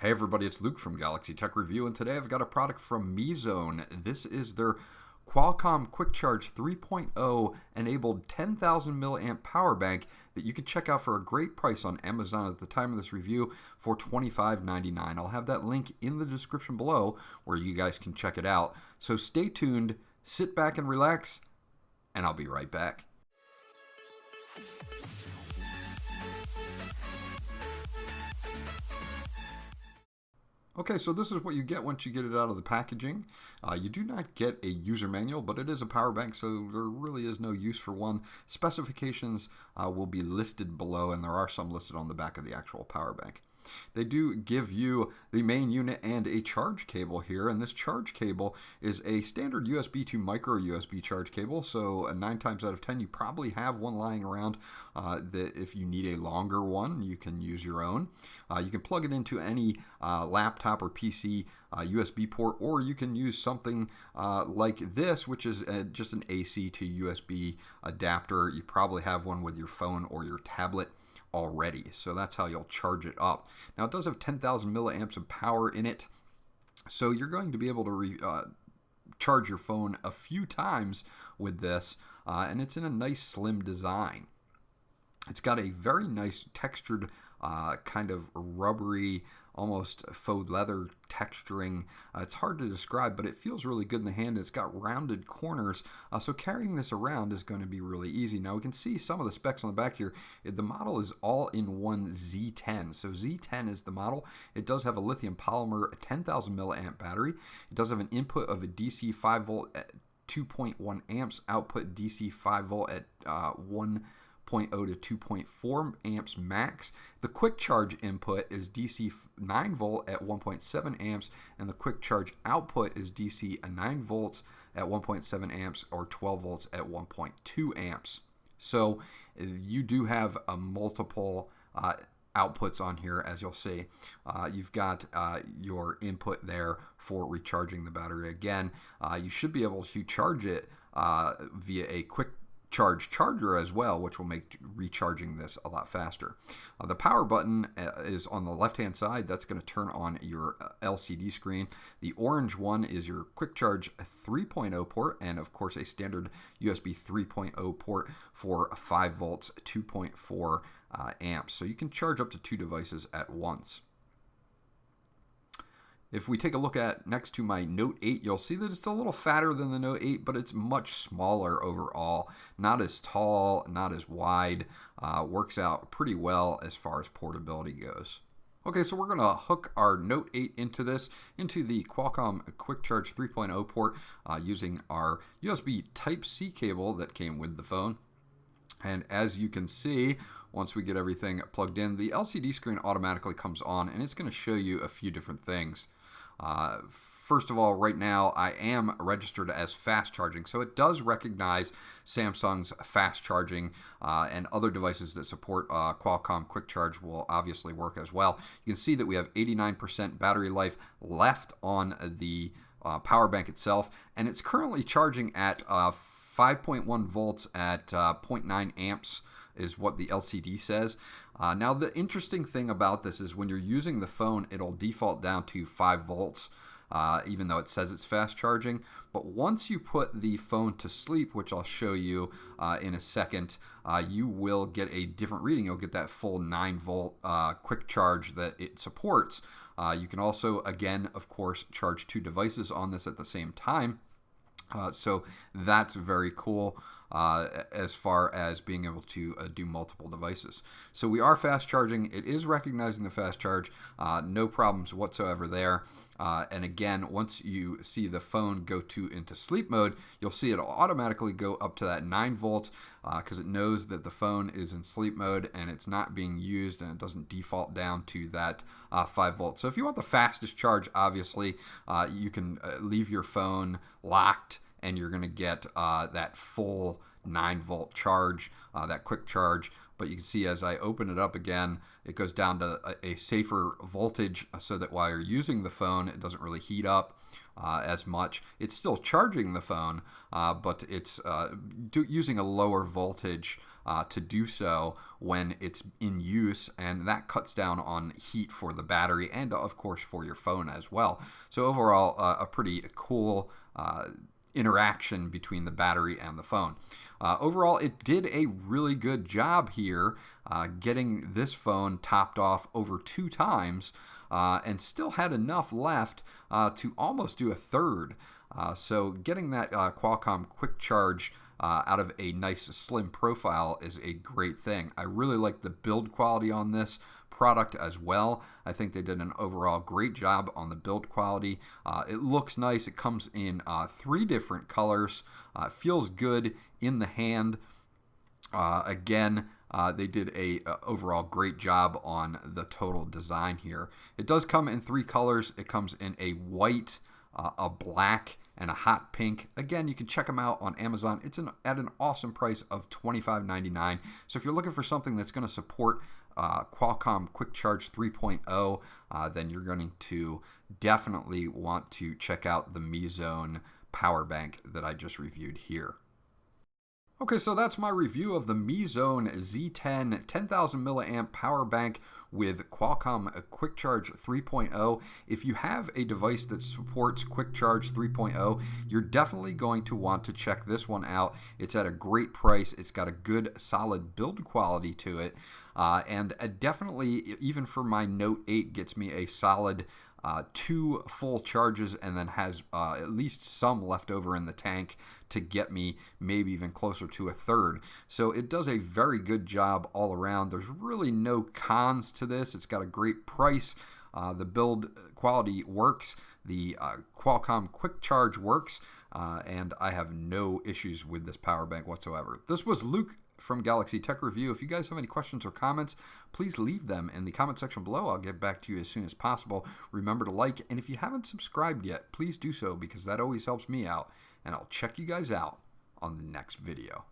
Hey everybody, it's Luke from Galaxy Tech Review, and today I've got a product from MEZONE. This is their Qualcomm Quick Charge 3.0 enabled 10,000 milliamp power bank that you can check out for a great price on Amazon at the time of this review for $25.99. I'll have that link in the description below where you guys can check it out. So stay tuned, sit back and relax, and I'll be right back. Okay, so this is what you get once you get it out of the packaging. You do not get a user manual, but it is a power bank, so there really is no use for one. Specifications will be listed below, and there are some listed on the back of the actual power bank. They do give you the main unit and a charge cable here, and this charge cable is a standard USB to micro USB charge cable, so 9 times out of 10 you probably have one lying around that if you need a longer one you can use your own. You can plug it into any laptop or PC USB port, or you can use something like this, which is just an AC to USB adapter. You probably have one with your phone or your tablet already, so that's how you'll charge it up. Now it does have 10,000 milliamps of power in it, so you're going to be able to charge your phone a few times with this, and it's in a nice slim design. It's got a very nice textured kind of rubbery, almost faux leather texturing. It's hard to describe, but it feels really good in the hand. It's got rounded corners, so carrying this around is going to be really easy. Now we can see some of the specs on the back here. The model is all-in-one Z10, so Z10 is the model. It does have a lithium polymer 10,000 milliamp battery. It does have an input of a DC 5 volt at 2.1 amps, output DC 5 volt at 1.0 to 2.4 amps max. The quick charge input is DC 9 volt at 1.7 amps, and the quick charge output is DC 9 volts at 1.7 amps or 12 volts at 1.2 amps. So you do have multiple outputs on here, as you'll see. You've got your input there for recharging the battery. Again, you should be able to charge it via a quick charge charger as well, which will make recharging this a lot faster. The power button is on the left hand side. That's going to turn on your LCD screen. The orange one is your quick charge 3.0 port, and of course a standard USB 3.0 port for 5 volts 2.4 amps, so you can charge up to 2 devices at once. If we take a look at next to my Note 8, you'll see that it's a little fatter than the Note 8, but it's much smaller overall. Not as tall, not as wide. Works out pretty well as far as portability goes. Okay, so we're going to hook our Note 8 into the Qualcomm Quick Charge 3.0 port using our USB Type-C cable that came with the phone. And as you can see, once we get everything plugged in, the LCD screen automatically comes on, and it's going to show you a few different things. First of all, right now I am registered as fast charging, so it does recognize Samsung's fast charging, and other devices that support Qualcomm Quick Charge will obviously work as well. You can see that we have 89% battery life left on the power bank itself, and it's currently charging at 5.1 volts at 0.9 amps is what the LCD says. Now the interesting thing about this is when you're using the phone, it'll default down to 5 volts, even though it says it's fast charging. But once you put the phone to sleep, which I'll show you in a second, you will get a different reading. You'll get that full 9 volt quick charge that it supports. You can also, again, of course, charge 2 devices on this at the same time. So that's very cool as far as being able to do multiple devices. So we are fast charging. It is recognizing the fast charge. No problems whatsoever there. And again, once you see the phone go into sleep mode, you'll see it automatically go up to that 9 volts because it knows that the phone is in sleep mode and it's not being used, and it doesn't default down to that 5 volts. So if you want the fastest charge, obviously, you can leave your phone locked, and you're going to get that full 9 volt charge, that quick charge, but you can see as I open it up again, it goes down to a safer voltage so that while you're using the phone, it doesn't really heat up as much. It's still charging the phone, but it's using a lower voltage to do so when it's in use, and that cuts down on heat for the battery and of course for your phone as well. So overall, a pretty cool interaction between the battery and the phone. Overall, it did a really good job here getting this phone topped off over 2 times and still had enough left to almost do a third. So getting that Qualcomm quick charge out of a nice slim profile is a great thing. I really like the build quality on this product as well. I think they did an overall great job on the build quality. It looks nice. It comes in 3 different colors. Feels good in the hand. Again, they did a overall great job on the total design here. It does come in 3 colors. It comes in a white, a black, and a hot pink. Again, you can check them out on Amazon. It's at an awesome price of $25.99. So if you're looking for something that's going to support Qualcomm Quick Charge 3.0, then you're going to definitely want to check out the MEZONE power bank that I just reviewed here. Okay, so that's my review of the MEZONE Z10 10,000 milliamp power bank with Qualcomm Quick Charge 3.0. If you have a device that supports Quick Charge 3.0, you're definitely going to want to check this one out. It's at a great price. It's got a good, solid build quality to it. And definitely, even for my Note 8, gets me a solid 2 full charges and then has at least some left over in the tank to get me maybe even closer to a third. So it does a very good job all around. There's really no cons to this. It's got a great price. The build quality works. The Qualcomm Quick Charge works. And I have no issues with this power bank whatsoever. This was Luke from Galaxy Tech Review. If you guys have any questions or comments, please leave them in the comment section below. I'll get back to you as soon as possible. Remember to like, and if you haven't subscribed yet, please do so because that always helps me out. And I'll check you guys out on the next video.